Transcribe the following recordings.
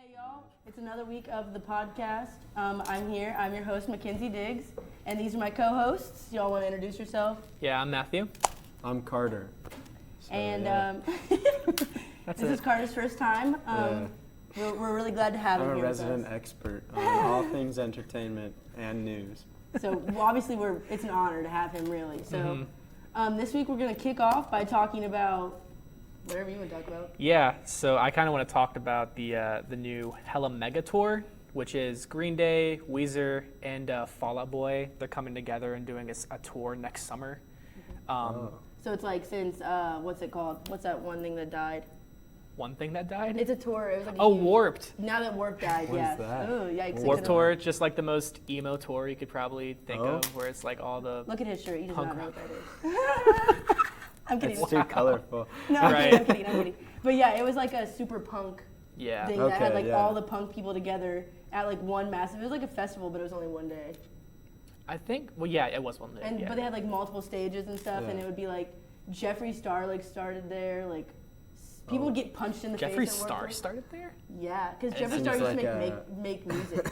Hey y'all, it's another week of the podcast. I'm here. I'm your host, Mdiggz, and these are my co-hosts. Y'all want to introduce yourself? Yeah, I'm Matthew. I'm Carter. So, And this is Carter's first time. We're really glad to have him I'm a here with resident us. expert on all things entertainment and news. So obviously it's an honor to have him, really. So this week we're going to kick off by talking about whatever you want to talk about. Yeah, so I kind of want to talk about the new Hella Mega Tour, which is Green Day, Weezer, and Fall Out Boy. They're coming together and doing a tour next summer. So it's like since, what's it called? What's that one thing that died? One thing that died? It's a tour. It was like Warped. Now that Warped died, What yeah. is that? Ooh, yikes. Warped Tour, just like the most emo tour you could probably think of, where it's like all the... Look at his shirt. He does Punk not know what that is. I'm kidding. It's too colorful. No, I'm kidding. But yeah, it was like a super punk thing that had like all the punk people together at like one massive. It was like a festival, but it was only one day. I think, well, yeah, it was one day. And but they had like multiple stages and stuff, and it would be like Jeffree Star like started there, like people would get punched in the face. Jeffree Star started there? Yeah, because Jeffree Star used to make music.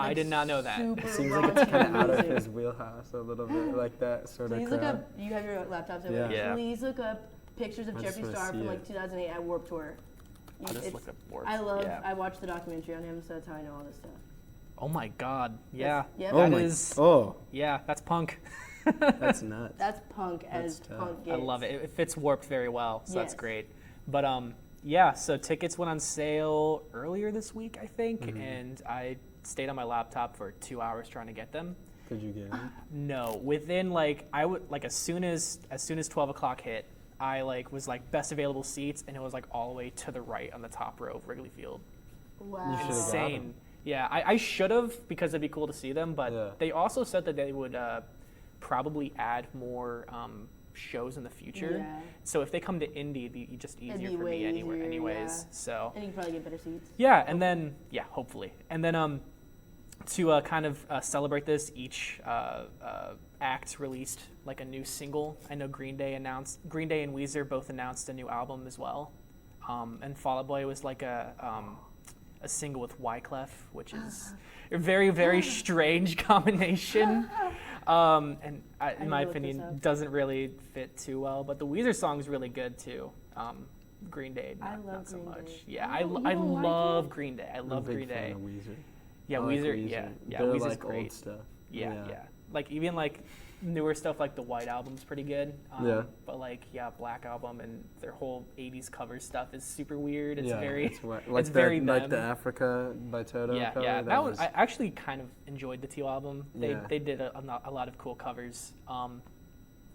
I did not know that. It seems like it's kind of out of his wheelhouse a little bit, like that sort of Please crowd. look up, you have your laptops over. Yeah. Please look up pictures of Jeffree Star from like 2008 at Warped Tour. I'll just look up Warped. I watched the documentary on him, so that's how I know all this stuff. Oh my God, yeah. Yeah, that's punk. That's nuts. That's punk as punk gets. I love it. It fits Warped very well, so that's great. But yeah, so tickets went on sale earlier this week, I think, and I stayed on my laptop for 2 hours trying to get them. Did you get them? No, within as soon as 12 o'clock hit, I was best available seats, and it was all the way to the right on the top row of Wrigley Field. Wow. You should've got Insane. them. Yeah, I should have, because it'd be cool to see them, but they also said that they would probably add more shows in the future. Yeah. So if they come to Indy, it'd be just easier for me anyways. Yeah. So and you can probably get better seats. yeah, and then hopefully, and then to kind of celebrate this, each act released like a new single. I know Green Day and Weezer both announced a new album as well, and Fall Out Boy was like a single with Wyclef, which is a very, very strange combination. And in my opinion, doesn't really fit too well. But the Weezer song is really good too. Green Day, not so much. Yeah, I love Green Day. I love Green Day. I'm a big fan of Weezer. Yeah, Weezer. Yeah, They're Weezer's great. Old stuff. Yeah. Like even newer stuff like the White Album's pretty good. But Black Album and their whole '80s cover stuff is super weird. It's it's very like the Africa by Toto. cover, Yeah. That was I actually kind of enjoyed the Teal album. They did a lot of cool covers.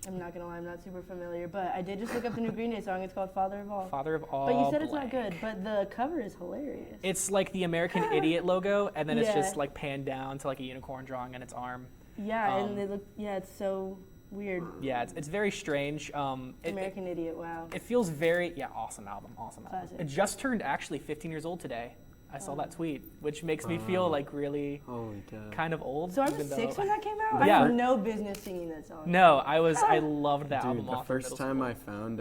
I'm not gonna lie, I'm not super familiar, but I did just look up the new Green Day song. It's called Father of All. Father of All. But you said it's not good, but the cover is hilarious. It's like the American Idiot logo, and then it's just panned down to like a unicorn drawing on its arm. Yeah, and they look. Yeah, it's so weird. Yeah, it's very strange. American Idiot. Wow. It feels very awesome album. Classic. It just turned actually 15 years old today. I saw that tweet, which makes me feel really kind of old. So I was 6 when that came out? Yeah. I have no business singing that song. No, I loved that album. The first time I found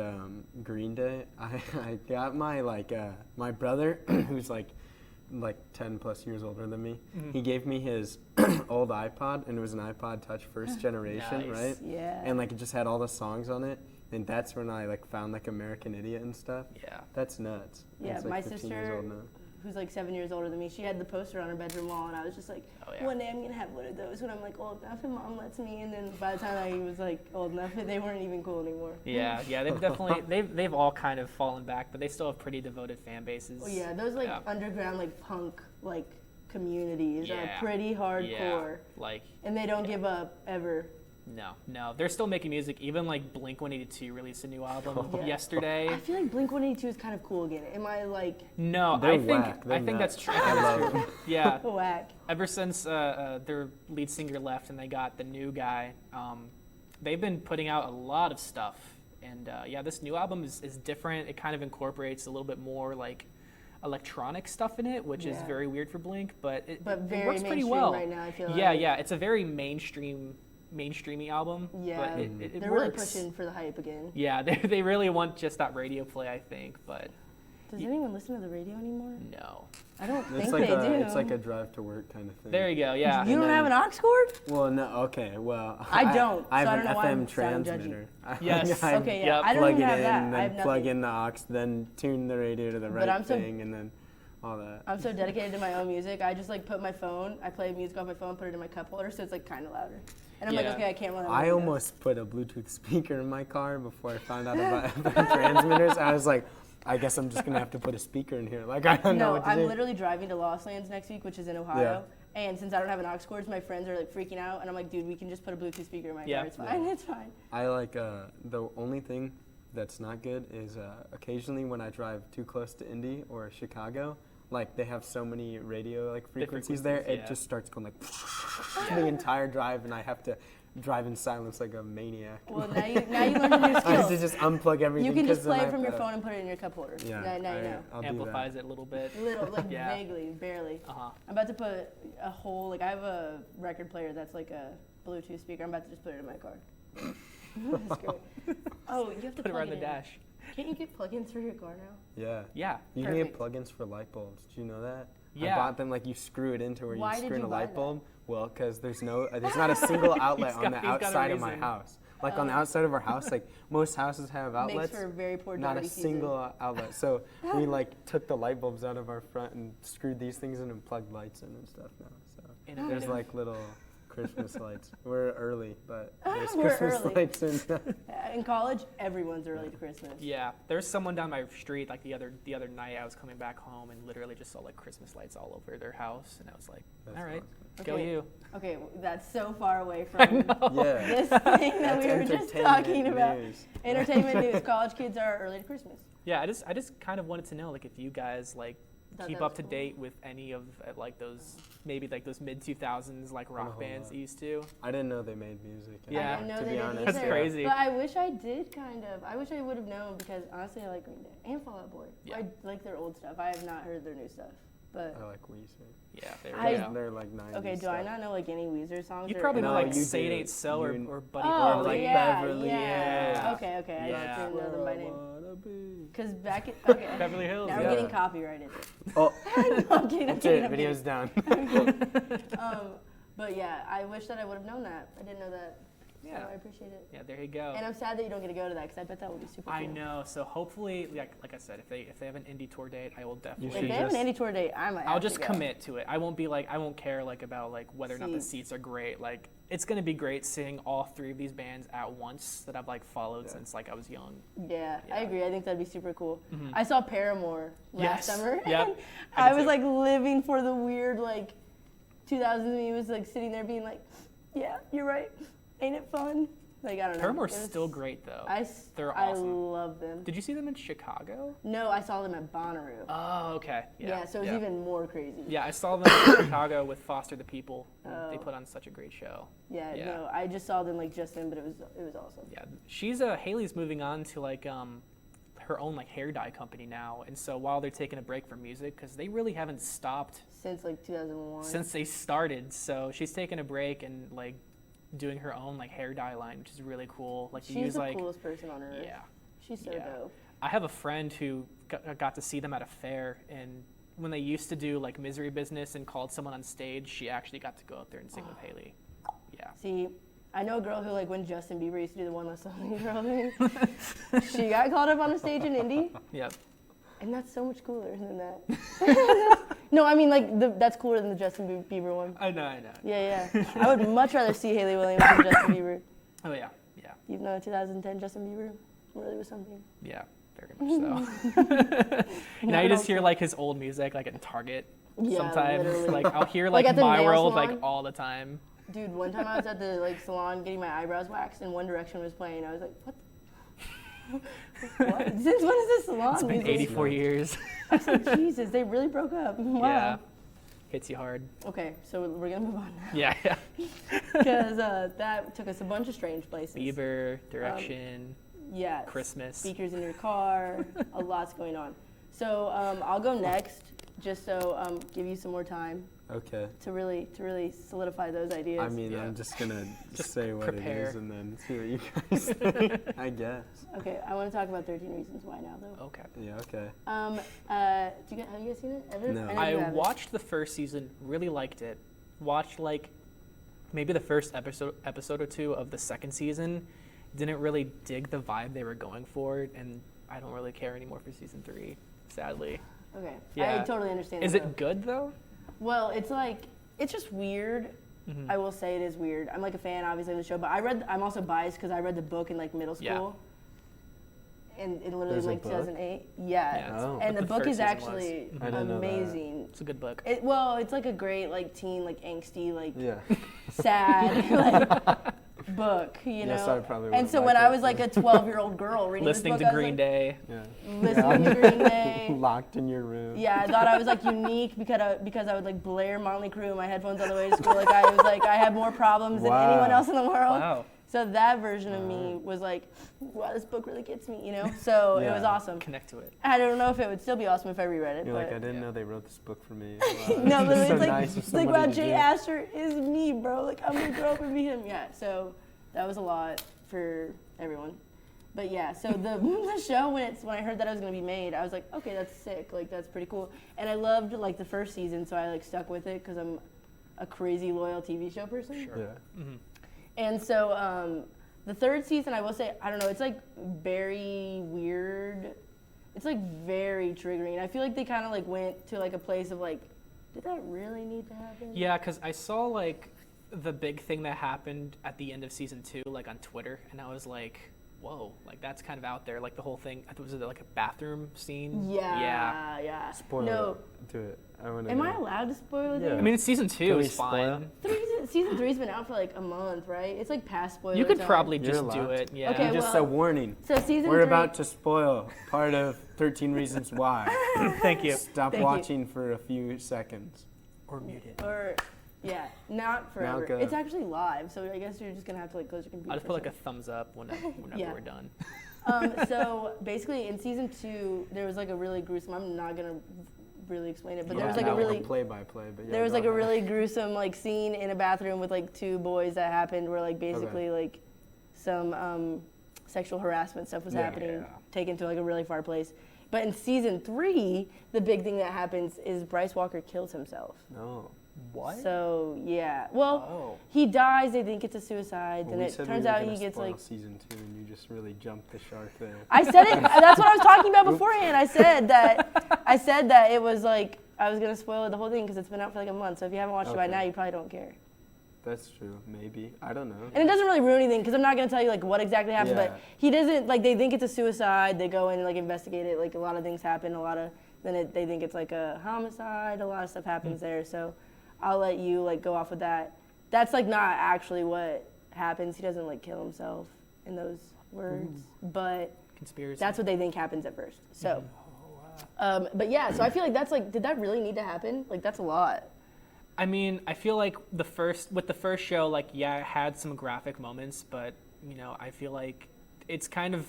Green Day, I got my my brother, who's like 10 plus years older than me. He gave me his old iPod, and it was an iPod Touch first generation, right? Yeah. And it just had all the songs on it. And that's when I found American Idiot and stuff. Yeah. That's nuts. Yeah, it's, my 15 sister, years old now. who's 7 years older than me, she had the poster on her bedroom wall, and I was just one day I'm gonna have one of those when I'm old enough and mom lets me. And then by the time I was old enough, they weren't even cool anymore. Yeah, they've definitely they've all kind of fallen back, but they still have pretty devoted fan bases. Oh yeah, those underground punk communities are pretty hardcore. Yeah, and they don't give up ever. No, they're still making music. Even Blink-182 released a new album yesterday. I feel like Blink-182 is kind of cool again. Am I No, They're I think whack. I think that's true. Yeah. Whack. Ever since their lead singer left and they got the new guy, they've been putting out a lot of stuff. And this new album is different. It kind of incorporates a little bit more electronic stuff in it, which is very weird for Blink, but it works pretty well right now. I feel yeah, it's a very mainstreamy album. Yeah, but it they're works. really pushing for the hype again. Yeah, they really want just that radio play, I think. But Does anyone listen to the radio anymore? No. I don't think like they do. It's like a drive to work kind of thing. There you go. Yeah. You don't have an aux cord? Well, no. Okay. Well, I don't. I so I have don't know an why I'm FM sounding transmitter. Yes. Okay, yeah. Yep. I don't Plug even it have in, that. I have then plug nothing. in the aux, then tune the radio to the But right thing, and then all that. I'm so dedicated to my own music. I just like put my phone. I play music off my phone, put it in my cup holder, so it's like kind of louder. And I'm like, okay, I can't run. I almost put a Bluetooth speaker in my car before I found out about FM transmitters. I was like, I guess I'm just gonna have to put a speaker in here. Like I don't know what to do. I'm literally driving to Lost Lands next week, which is in Ohio. Yeah. And since I don't have an aux cord, my friends are like freaking out, and I'm like, dude, we can just put a Bluetooth speaker in my car. It's fine. It's fine. I like the only thing that's not good is occasionally when I drive too close to Indy or Chicago, like they have so many radio like frequencies there, it just starts going like the entire drive, and I have to drive in silence like a maniac. Well, now you learned a new skill. I have to just unplug everything. You can just play it from your phone and put it in your cup holder. Yeah, now you know. I'll Amplifies it a little bit. Like vaguely, barely. I'm about to put a whole, like I have a record player that's like a Bluetooth speaker. I'm about to just put it in my car. That's great. Oh, you have to put it plug around the dash. Can't you get plugins for your car now? Yeah. Yeah. You can get plugins for light bulbs. Do you know that? Yeah. I bought them like you screw it into where Why you screw in a light bulb. That? Well, because there's not a single outlet on the outside of my house. Like on the outside of our house, like most houses have outlets. Makes for a very poor not a single outlet. So we like took the light bulbs out of our front and screwed these things in and plugged lights in and stuff now. So there's like little Christmas lights. We're early, but there's Christmas lights in. In college, everyone's early to Christmas. Yeah, there's someone down my street like the other night. I was coming back home and literally just saw like Christmas lights all over their house, and I was like, all right, go you. Okay, that's so far away from this thing that we were just talking about. Entertainment news. College kids are early to Christmas. Yeah, I just kind of wanted to know like if you guys like keep up to date with any of like those maybe like those mid 2000s like rock bands you used to. I didn't know they made music. Yeah, I didn't know to they be did honest, that's crazy. But I wish I did kind of. I wish I would have known because honestly, I like Green Day and Fall Out Boy. Yeah. I like their old stuff. I have not heard their new stuff, but I like Weezer. Yeah, they're like 90s. Okay, do stuff. I not know like any Weezer songs? You probably know like you Say It do. Ain't So or Buddy Oh, or like Beverly. Yeah. Okay, I didn't know them by name. Because back at Beverly Hills. Now we're getting copyrighted. Oh, No, I'm kidding. that's it. Video's down. But yeah, I wish that I would have known that. I didn't know that. Yeah. So I appreciate it. Yeah, there you go. And I'm sad that you don't get to go to that because I bet that would be super cool. I know. So hopefully, like I said, if they have an indie tour date, I will definitely. If they have an indie tour date, I might. I'll just commit to it. I won't be like I won't care like about like whether or not the seats are great. Like it's gonna be great seeing all three of these bands at once that I've like followed since like I was young. Yeah, I agree. I think that'd be super cool. I saw Paramore last summer. Yep. I was like living for the weird like 2000s me was like sitting there being like, yeah, you're right. Ain't it fun? Like, I don't know. Paramore's still great, though. They're I awesome. love them. Did you see them in Chicago? No, I saw them at Bonnaroo. Oh, okay. Yeah, so it was even more crazy. Yeah, I saw them in Chicago with Foster the People. They put on such a great show. Yeah, no, I just saw them like just then, but it was awesome. Yeah, Haley's moving on to like her own like hair dye company now, and so while they're taking a break from music, because they really haven't stopped since like 2001. Since they started, so she's taking a break and like doing her own like hair dye line, which is really cool. Like she's the coolest person on earth. Yeah, she's so dope. I have a friend who got to see them at a fair, and when they used to do like Misery Business and called someone on stage, she actually got to go up there and sing with Haley. Yeah. See, I know a girl who like when Justin Bieber used to do the One Less Lonely Girl thing, she got called up on a stage in Indy. Yep. And that's so much cooler than that. No, I mean like that's cooler than the Justin Bieber one. I know. Yeah. I would much rather see Haley Williams than Justin Bieber. Oh yeah. Even though 2010 Justin Bieber really was something. Yeah, very much so. Now you just hear like his old music like at Target sometimes. Literally. Like I'll hear like at the My nail World salon? like all the time. Dude, one time I was at the like salon getting my eyebrows waxed and One Direction was playing. I was like, what? What? Since when is this salon It's been 84 years. I was like, Jesus, they really broke up. Wow. Yeah. Hits you hard. Okay, so we're going to move on now. Yeah. Because that took us a bunch of strange places. Bieber, Direction, yeah, Christmas. Speakers in your car, a lot's going on. So I'll go next just so give you some more time. Okay. To really solidify those ideas. I mean, I'm just gonna say what prepare. it is and then see what you guys think. I guess. Okay, I want to talk about 13 Reasons Why now, though. Okay. Yeah. Okay. Have you guys seen it ever? No. I watched the first season, really liked it. Watched like maybe the first episode or two of the second season. Didn't really dig the vibe they were going for, and I don't really care anymore for season 3, sadly. Okay. Yeah. I totally understand. Is it good though? Well, it's just weird. Mm-hmm. I will say it is weird. I'm like a fan, obviously, of the show, but I'm also biased because I read the book in like middle school. Yeah. And it literally There's like a book? 2008. Yeah. Oh. And the book first is season actually I didn't know that. amazing. It's a good book. It's like a great like teen, like angsty, like Yeah. sad like book, you know. Yes, I probably and would've so liked when I it. was like a 12-year-old girl reading Listening this to book, I was Green like, Day. Yeah. Listening to Green Day. Locked in your room. Yeah, I thought I was like unique because I would like blare Motley Crue in my headphones on the way to school. Like I was like I had more problems than anyone else in the world. Wow. So that version of me was like, wow, this book really gets me, you know. So it was Yeah. awesome. Connect to it. I don't know if it would still be awesome if I reread it. You're but like, I didn't know they wrote this book for me. no, but It's so it's like nice of think somebody about to Jay do. Asher is me, bro. Like I'm gonna grow up and be him. Yeah. So that was a lot for everyone. But yeah, so the show when I heard that it was gonna be made, I was like, okay, that's sick. Like that's pretty cool. And I loved like the first season, so I like stuck with it because I'm a crazy loyal TV show person. Sure. Yeah. Mm-hmm. And so the third season, I will say, I don't know, it's like very weird. It's like very triggering. I feel like they kind of like went to like a place of like, did that really need to happen? Yeah, because I saw like the big thing that happened at the end of season 2, like on Twitter, and I was like, whoa, like that's kind of out there. Like the whole thing, was it like a bathroom scene? Yeah. Spoil No. it. Do it. I want to. Am I allowed to spoil it? Yeah. I mean, it's season Can 2, we it's fine. Season 3's been out for like a month, right? It's like past spoiler You could time. probably You're just do allowed it, to. yeah. Okay, Just well- a warning. So season We're 3. about to spoil part of 13 Reasons Why. Thank you. Stop Thank you. watching for a few seconds. Or mute it. Or, yeah, not forever. go. It's actually live, so I guess you're just gonna have to like close your computer. I'll just for put like a second. thumbs up whenever Yeah. we're done. So basically, in season 2, there was like a really gruesome. I'm not gonna really explain it, but there Yeah, was like a not really play-by-play, but yeah, there was go like a ahead. really gruesome like scene in a bathroom with like 2 boys that happened where like basically like some sexual harassment stuff was happening, taken to like a really far place. But in season 3, the big thing that happens is Bryce Walker kills himself. No. What? So yeah, well, Oh. he dies. They think it's a suicide. Well, then we it said turns we were out gonna he gets spoil like. season 2, and you just really jumped the shark there. I said it. That's what I was talking about beforehand. I said that it was like I was gonna spoil the whole thing because it's been out for like a month. So if you haven't watched it by Okay. now, you probably don't care. That's true. Maybe. I don't know. And it doesn't really ruin anything because I'm not gonna tell you like what exactly happened. Yeah. But he doesn't like they think it's a suicide. They go in and like investigate it. Like a lot of things happen. They think it's like a homicide. A lot of stuff happens there. So I'll let you like go off with that. That's like not actually what happens. He doesn't like kill himself in those words, but Conspiracy. that's what they think happens at first. So, but yeah, so I feel like that's like, did that really need to happen? Like that's a lot. I mean, I feel like with the first show, like, yeah, it had some graphic moments, but, you know, I feel like it's kind of,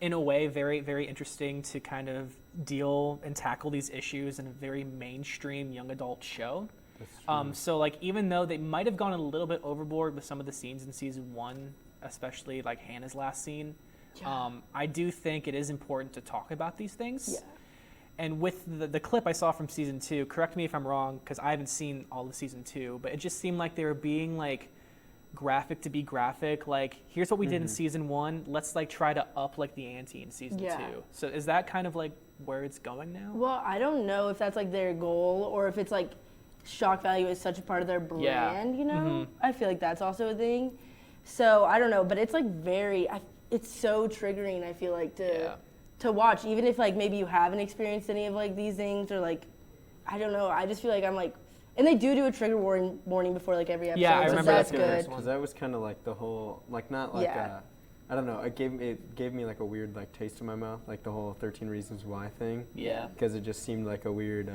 in a way, very, very interesting to kind of deal and tackle these issues in a very mainstream young adult show. That's true. So, like, even though they might have gone a little bit overboard with some of the scenes in season 1, especially, like, Hannah's last scene, I do think it is important to talk about these things. Yeah. And with the clip I saw from season 2, correct me if I'm wrong, because I haven't seen all of season 2, but it just seemed like they were being like graphic to be graphic. Like, here's what we did in season 1. Let's like try to up like the ante in season 2. So is that kind of like where it's going now? Well, I don't know if that's like their goal or if it's like shock value is such a part of their brand, you know? I feel like that's also a thing. So I don't know, but it's like it's so triggering, I feel like, to watch, even if like maybe you haven't experienced any of like these things or like, I don't know, I just feel like I'm like, and they do a trigger warning before like every episode. Yeah, I so remember that's that good. Because that was kind of like the whole, like not like I don't know, it gave me like a weird like taste in my mouth, like the whole 13 Reasons Why thing. Yeah. Because it just seemed like a weird,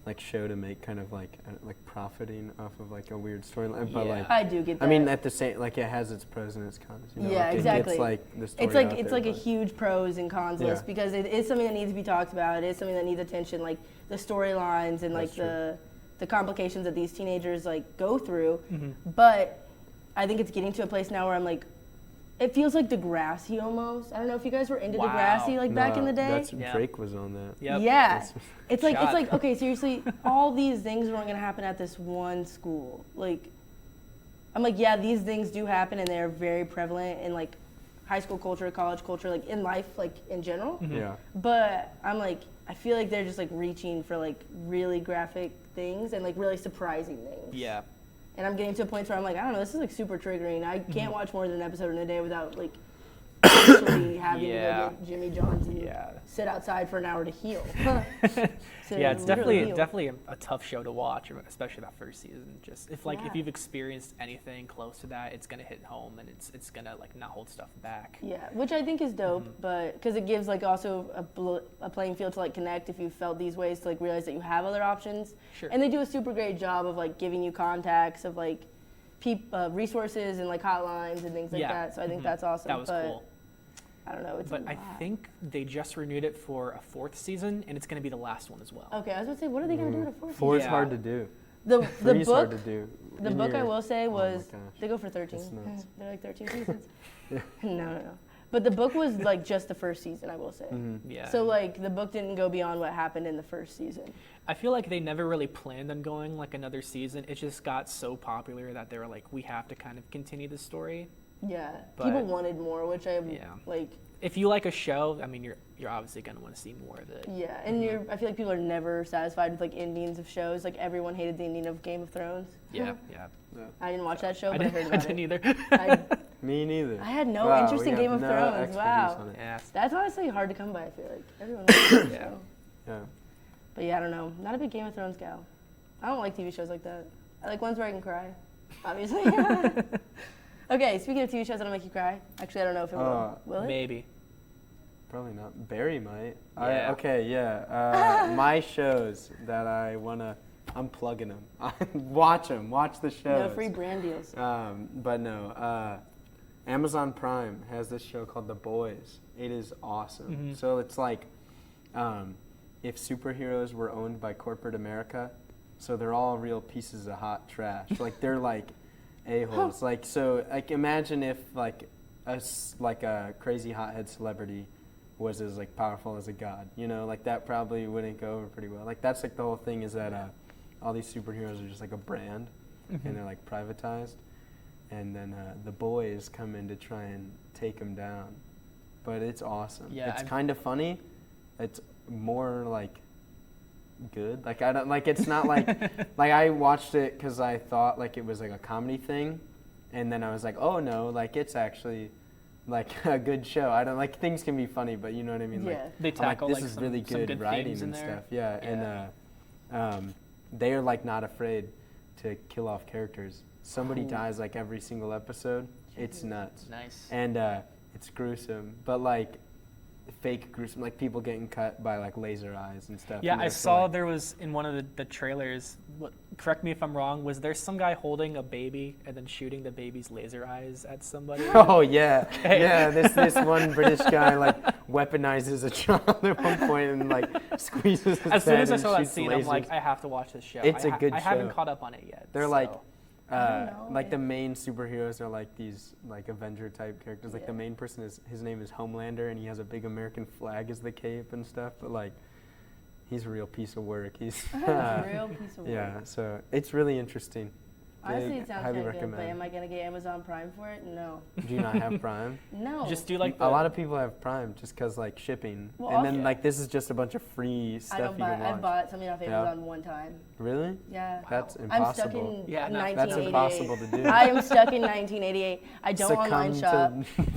like show to make kind of like profiting off of like a weird storyline, but like I do get that. I mean, at the same, like, it has its pros and its cons. You know? Yeah, like, exactly. It's like the story It's like a huge pros and cons list because it is something that needs to be talked about. It is something that needs attention, like the storylines and like the complications that these teenagers like go through. But I think it's getting to a place now where I'm like, it feels like Degrassi almost. I don't know if you guys were into Degrassi like back in the day. Drake was on that. Yep. Yeah, it's like okay, seriously, all these things are only gonna happen at this one school. Like, I'm like, yeah, these things do happen and they're very prevalent in like high school culture, college culture, like in life, like in general. Yeah. But I'm like, I feel like they're just like reaching for like really graphic things and like really surprising things. Yeah. And I'm getting to a point where I'm like, I don't know, this is like super triggering. I can't watch more than an episode in a day without like actually having to go get Jimmy John's and sit outside for an hour to heal. It's definitely a tough show to watch, especially that first season. Just if you've experienced anything close to that, it's gonna hit home and it's gonna like not hold stuff back. Yeah, which I think is dope, but because it gives like also a playing field to like connect if you felt these ways to like realize that you have other options. Sure. And they do a super great job of like giving you contacts of like resources and like hotlines and things like that. So I think that's awesome. That was cool. I don't know. But I think they just renewed it for a 4th season, and it's going to be the last one as well. Okay, I was going to say, what are they going to do with a 4th season? 4 is hard to do. The book, hard to do. The book I will say was, they go for 13. Nuts. They're like 13 seasons. No. But the book was like just the first season, I will say. Yeah. So like the book didn't go beyond what happened in the first season. I feel like they never really planned on going like another season. It just got so popular that they were like, we have to kind of continue the story. Yeah, But people wanted more, which I like. If you like a show, I mean, you're obviously gonna want to see more of it. Yeah, and I feel like people are never satisfied with like endings of shows. Like everyone hated the ending of Game of Thrones. Yeah. I didn't watch that show, but I heard about I didn't either. Me neither. I had no interest in Game of Thrones. Wow, that's honestly hard to come by. I feel like everyone likes that show. Yeah. But yeah, I don't know. Not a big Game of Thrones gal. I don't like TV shows like that. I like ones where I can cry, obviously. Okay, speaking of TV shows that'll make you cry. Actually, I don't know if it will. Will it? Maybe. Probably not. Barry might. Yeah. My shows that I wanna, I'm plugging them. Watch them. Watch the shows. No free brand deals. But no. Amazon Prime has this show called The Boyz. It is awesome. So it's like, if superheroes were owned by corporate America, so they're all real pieces of hot trash. Like they're like a-holes. Like, so like imagine if like a crazy hothead celebrity was as like powerful as a god, you know, like that probably wouldn't go over pretty well. Like that's like the whole thing is that all these superheroes are just like a brand and they're like privatized, and then the boys come in to try and take them down. But it's awesome. Yeah, it's kind of funny. It's more like good. Like I don't like. It's not like like I watched it because I thought like it was like a comedy thing, and then I was like, oh no, like it's actually like a good show. I don't like things can be funny, but you know what I mean. Yeah. Like They tackle this like is some, really some good writing and stuff. Yeah, and they are like not afraid to kill off characters. Somebody dies like every single episode. It's nuts. Nice. And it's gruesome, but like fake gruesome, like people getting cut by like laser eyes and stuff. Yeah, and I saw there was in one of the trailers, correct me if I'm wrong, was there some guy holding a baby and then shooting the baby's laser eyes at somebody? Oh yeah, yeah. This one British guy like weaponizes a child at one point and like squeezes his As soon head as I and saw that shoots scene, lasers. I'm like, I have to watch this show. It's a good I show. haven't caught up on it yet. They're so. like, know, like the main superheroes are like these like Avenger type characters. Like the Yeah. main person his name is Homelander, and he has a big American flag as the cape and stuff. But like, he's a real piece of work. He's A real piece of work. yeah. So it's really interesting. Honestly, it sounds highly kind of good, but recommend. am I going to get Amazon Prime for it? No. Do you not have Prime? No. Just do like A lot of people have Prime just because like shipping, Well, and then also- like this is just a bunch of free stuff I don't you buy. can watch. I bought something off Yeah. Amazon one time. Really? Yeah. That's I'm stuck impossible. in Yeah, no, 1988. That's impossible to do. I am stuck in 1988. I don't online shop.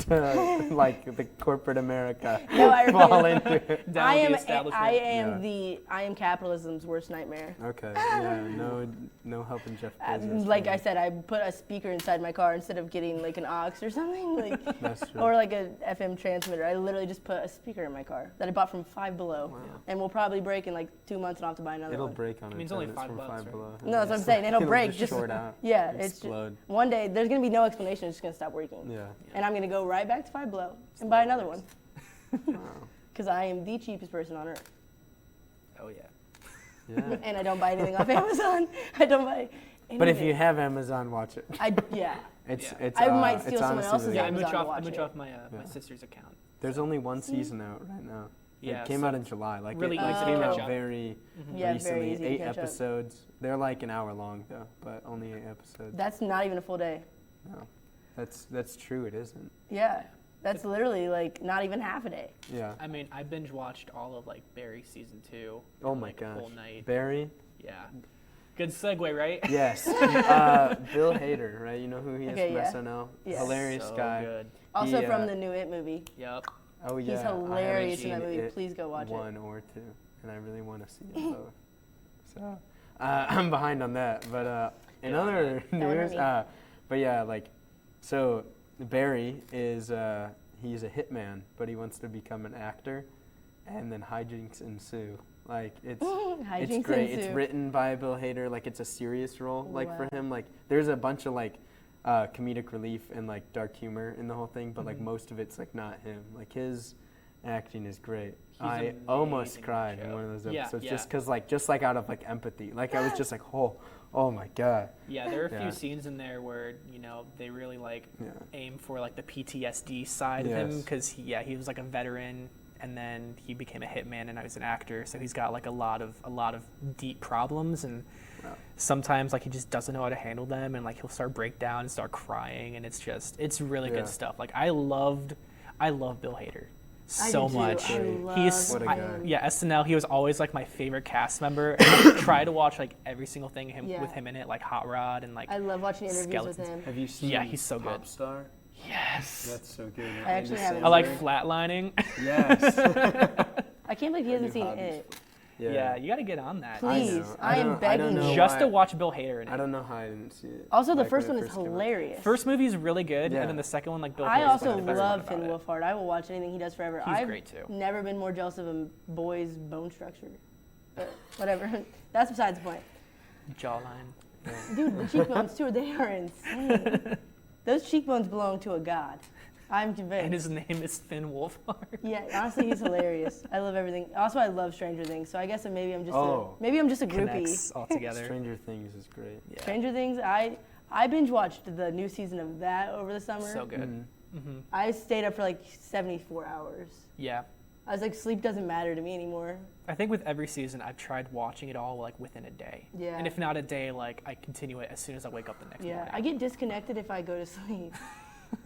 to like the corporate America. No, I really fall don't. into it. Down I with am. the establishment. I am capitalism's worst nightmare. Okay. Yeah. No helping Jeff Bezos. like I said, I put a speaker inside my car instead of getting like an aux or something, like, That's true. or like a FM transmitter. I literally just put a speaker in my car that I bought from Five Below, Wow. and will probably break in like 2 months, and I'll have to buy another It'll one. break on I mean, its it's only own. $5 from bucks, Five right? Below. No, that's what I'm saying. It'll break. Just short out. Yeah, it's just, Explode. one day there's gonna be no explanation. It's just gonna stop working, Yeah. and I'm gonna go right back to Five Below and buy another one Wow. because I am the cheapest person on earth, Oh yeah. Yeah. and I don't buy anything off Amazon. I don't buy. But if you anything. have Amazon, watch it. Yeah. It's Yeah. it's. I might steal it's someone honestly else's really Yeah, I good. mooch Amazon off. to I watch mooch it. off my my Yeah. sister's account. There's only one season out right now. Yeah, It came so out in July. Like really it easy to came catch out up. very Yeah, recently. very easy to 8 catch up. episodes. They're like an hour long though, but only 8 episodes. That's not even a full day. No, that's true. It isn't. Yeah. That's literally like not even half a day. Yeah. I mean, I binge watched all of like Barry season 2. Oh my like, gosh. Whole night. Barry. Yeah. Good segue, right? Yes. Bill Hader, right? You know who he is Okay, from yeah. SNL. Yes. Hilarious So guy. good. Also He, from the new It movie. Yep. Oh yeah. He's I haven't hilarious in that seen movie. It Please go watch it. 1 or 2, and I really want to see it both. So I'm behind on that, but in Get on other That one or news, me? but yeah, like, so Barry is he's a hitman, but he wants to become an actor, and then hijinks ensue. Like it's Hijinks great. It's ensue. written by Bill Hader. Like it's a serious role. Like for Wow. him, like there's a bunch of like comedic relief and like dark humor in the whole thing, but like Mhm. most of it's like not him. Like his acting is great. He's I amazing almost in that cried in show. one of those Yeah, episodes yeah. just like out of like empathy. Like I was just like, oh my god. Yeah, there are a Yeah. few scenes in there where they really like Yeah. aim for like the PTSD side of him Yes. because he was like a veteran and then he became a hitman and now he's an actor, so he's got like a lot of deep problems and Wow. sometimes like he just doesn't know how to handle them and like he'll start break down and start crying and it's really Yeah. good stuff. Like I love Bill Hader so I do too. much. I love He's What a him. guy. yeah, SNL. He was always like my favorite cast member. And I try to watch like every single thing Yeah. with him in it, like Hot Rod and like I love watching interviews Skeletons. with him. Have you seen Yeah, he's so good. Pop Star? yes. That's so good. I actually haven't I like Sandler. flatlining. Yes. I can't believe he My hasn't new seen hobbies. it. Yeah, you got to get on that. I Please, know. I am don't begging know you. Just why- to watch Bill Hader in it. I don't know how I didn't see it. Also, the like, first when one it is came out. hilarious. First movie is really good, Yeah. and then the second one, like Bill I Hader's also like the best part love about Finn it. Wolfhard. I will watch anything he does forever. He's I've great, too. never been more jealous of a boy's bone structure. But whatever. That's besides the point. Jawline. Dude, the cheekbones too, they are insane. Those cheekbones belong to a god. I'm convinced. And his name is Finn Wolfhard. Yeah, honestly, he's hilarious. I love everything. Also, I love Stranger Things, so I guess that maybe I'm just Oh. a groupie. Connects all together. Stranger Things is great. Yeah. Stranger Things, I binge watched the new season of that over the summer. So good. Mhm. I stayed up for like 74 hours. Yeah. I was like, sleep doesn't matter to me anymore. I think with every season, I've tried watching it all like within a day. Yeah. And if not a day, like I continue it as soon as I wake up the next Yeah, morning. I get disconnected if I go to sleep.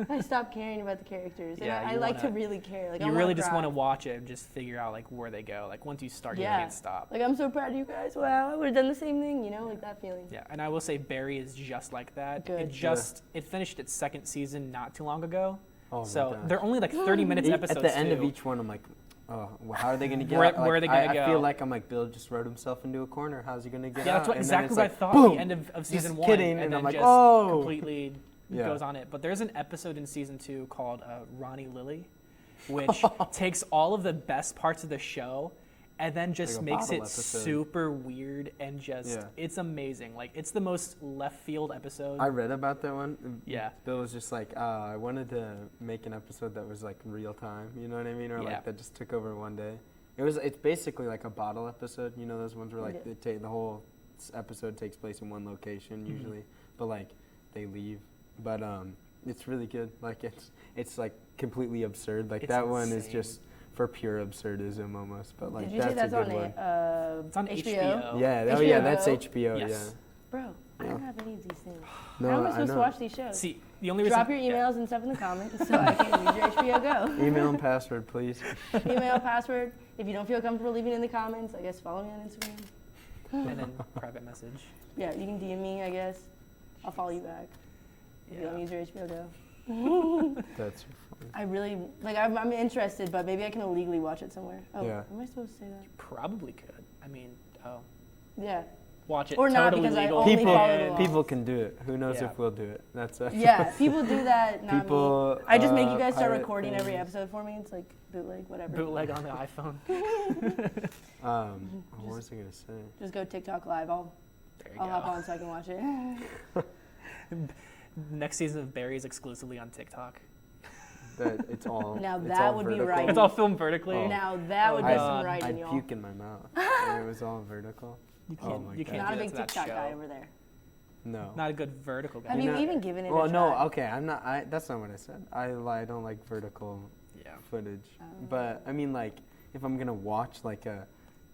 I stop caring about the characters, and Yeah, I you like to wanna- really care. Like I you wanna really just cry. want to watch it and just figure out like where they go. Like once you start, you Yeah. can't stop. Like I'm so proud of you guys. Wow, I would have done the same thing. You know, like that feeling. Yeah, and I will say Barry is just like that. Good. It finished its second season not too long ago. Oh my So gosh. they're only like 30 minutes episodes At the end too. of each one, I'm like, oh, well, how are they going to get Where- out? Like, where are they gonna I go? feel like I'm like, Bill just wrote himself into a corner. How's he going to get Yeah, out? that's what, And then exactly it's what like, I thought boom! at the end of Just season one. kidding, And and then I'm like, just oh! completely Yeah. goes on it. But there's an episode in season 2 called Ronnie Lily, which takes all of the best parts of the show and then just Like a makes it bottle episode. super weird and just, Yeah. it's amazing. Like, it's the most left field episode. I read about that one. Yeah. Bill was just like, I wanted to make an episode that was like real time, you know what I mean? Or Yeah. like that just took over one day. It's basically like a bottle episode, you know, those ones where like Yeah. the whole episode takes place in one location usually, but like they leave. But it's really good. Like it's like completely absurd. Like It's that one is insane. just for pure absurdism almost. But like Did you say that's that's a on good one. It's on HBO? HBO. Yeah, oh HBO yeah, that's Go? HBO. Yes. Bro, I Yeah. don't have any of these things. Yeah. How am I No, I supposed to know. watch these shows? See, the only reason. Drop your emails and stuff in the comments so I can use your HBO Go. Email and password, please. Email, password. If you don't feel comfortable leaving it in the comments, I guess follow me on Instagram. And then private message. Yeah, you can DM me, I guess. I'll follow you back. If you let me Yeah. use your HBO Go. That's funny. I really, like, I'm interested, but maybe I can illegally watch it somewhere. Oh, Yeah. am I supposed to say that? Probably could. I mean, oh. Yeah. watch it. Or not, totally because I legal. only follow the laws. People can do it. Who knows Yeah. if we'll do it? That's Yeah, people do that, not People, me. I just make you guys start pirate recording every things. episode for me. It's like bootleg, whatever. Bootleg on the iPhone. What was I gonna say? Just go TikTok live. I'll There you hop go. on so I can watch it. Next season of Barry is exclusively on TikTok. That it's all. Now it's that all would be vertical. right. It's all filmed vertically. Oh. Now that would be God. some writing, I'd y'all. puke in my mouth. And it was all vertical. You Oh can't. my you God. can't Not a do big that to that TikTok guy show. over there. No. Not a good vertical guy. Have You you know- even given it Well, a no. try? Okay, I'm not. That's not what I said. I don't like vertical Yeah. footage. Oh. But I mean, like, if I'm gonna watch like a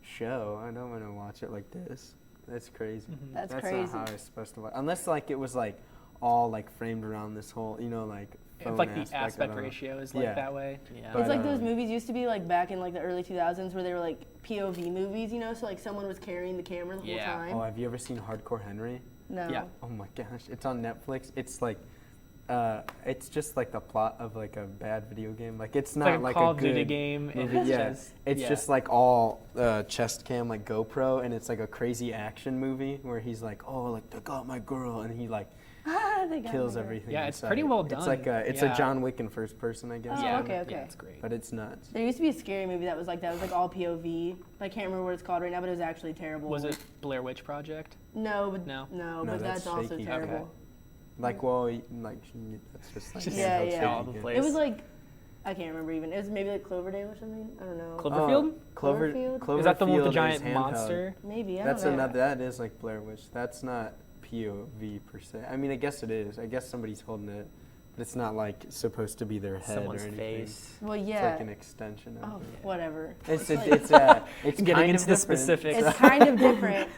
show, I don't want to watch it like this. That's crazy. Mhm. That's That's crazy. not how it's supposed to look. Unless like it was like all like framed around this whole, like. If phone like the aspect, I aspect don't know. ratio is like Yeah. that way. Yeah. But, It's like those um, movies used to be like back in like the early 2000s where they were like POV movies, so like someone was carrying the camera the whole Yeah. time. Oh, have you ever seen Hardcore Henry? No. Yeah. Oh my gosh, it's on Netflix. It's like, it's just like the plot of like a bad video game. Like it's It's not like like a Call a of Duty good game. And movie. it's Yeah, just, it's yeah. just like all chest cam, like GoPro, and it's like a crazy action movie where he's like, oh, like they got my girl, and he like They got kills me. everything. Yeah, it's inside. pretty well It's done. like it's Yeah. a John Wick in first person, I guess. Oh, yeah. okay, okay. Yeah, it's great. But it's nuts. There used to be a scary movie that was like all POV. I can't remember what it's called right now, but it was actually terrible. Was it Blair Witch Project? No, but No? No, but that's that's also shaky. terrible. Okay. Like, well, like that's just like Just Yeah, handheld yeah. shaky all the game. place. It was like I can't remember even. It was maybe like Cloverdale or something. I don't know. Cloverfield? Cloverfield? Is that the one with the Cloverfield giant is handheld. monster? Maybe I That's don't know. another. That is like Blair Witch. That's not POV per se. I mean, I guess it is. I guess somebody's holding it, but it's not like supposed to be their head Someone's or anything. face. Well, It's yeah. like an extension of Oh, it. whatever. It's like- it's Getting kind into of the different. specifics. It's kind of different.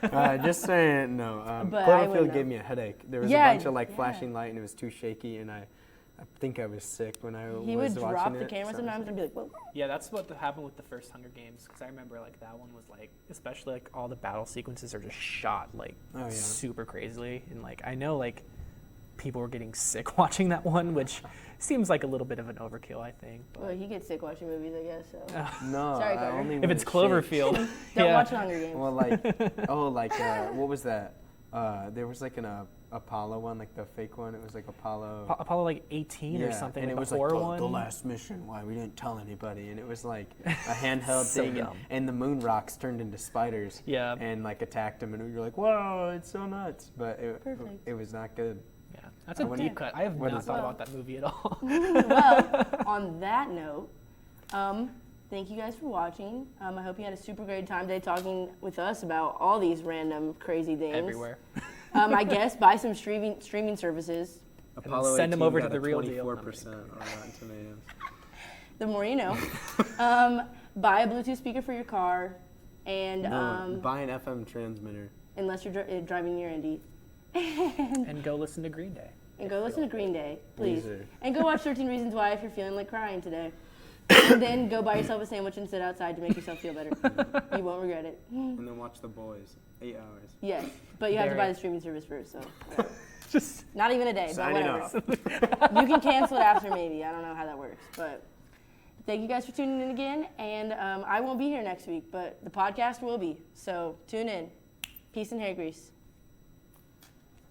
Just saying, no. But I wouldn't Cloverfield know. gave me a headache. There was Yeah, a bunch of like yeah. flashing light, and it was too shaky, and I think I was sick when I He was would watching drop it. the camera so- sometimes and be like, "Whoa." Yeah, that's what happened with the first Hunger Games. Because I remember like that one was like, especially like all the battle sequences are just shot like Oh, yeah. super crazily, and like I know like people were getting sick watching that one, which seems like a little bit of an overkill, I think. But Well, he gets sick watching movies, I guess. So No, Sorry, I Carter. only if when it's it shakes. Cloverfield, don't yeah. watch Hunger Games. Well, what was that? There was like an Apollo one, like the fake one. It was like Apollo. Apollo like 18 or Yeah, something, and like it was the like horror one. the last mission. Why we didn't tell anybody, and it was like a handheld So thing, dumb. and the moon rocks turned into spiders. Yeah. and like attacked him, and you're like, whoa, it's so nuts. But Perfect. it was not good. Yeah, that's a What- deep cut. I have what not is thought that? about that movie at all. Well, on that note, thank you guys for watching. I hope you had a super great time today talking with us about all these random crazy things. Everywhere. I guess buy some streaming services. then send them over to the real deal. 24% on Rotten Tomatoes. The more you know. Buy a Bluetooth speaker for your car, and Buy an FM transmitter. unless you're driving near Indy, And go listen to Green Day. and go listen to Green Day, please. Weezer. And go watch 13 Reasons Why if you're feeling like crying today. And then go buy yourself a sandwich and sit outside to make yourself feel better. You won't regret it. And then watch The Boys. 8 hours. Yes, but you have to Very- buy the streaming service first, so whatever. Just Not even a day, but Signing whatever. off. You can cancel it after maybe. I don't know how that works, but thank you guys for tuning in again. And I won't be here next week, but the podcast will be. So tune in. Peace and hair grease.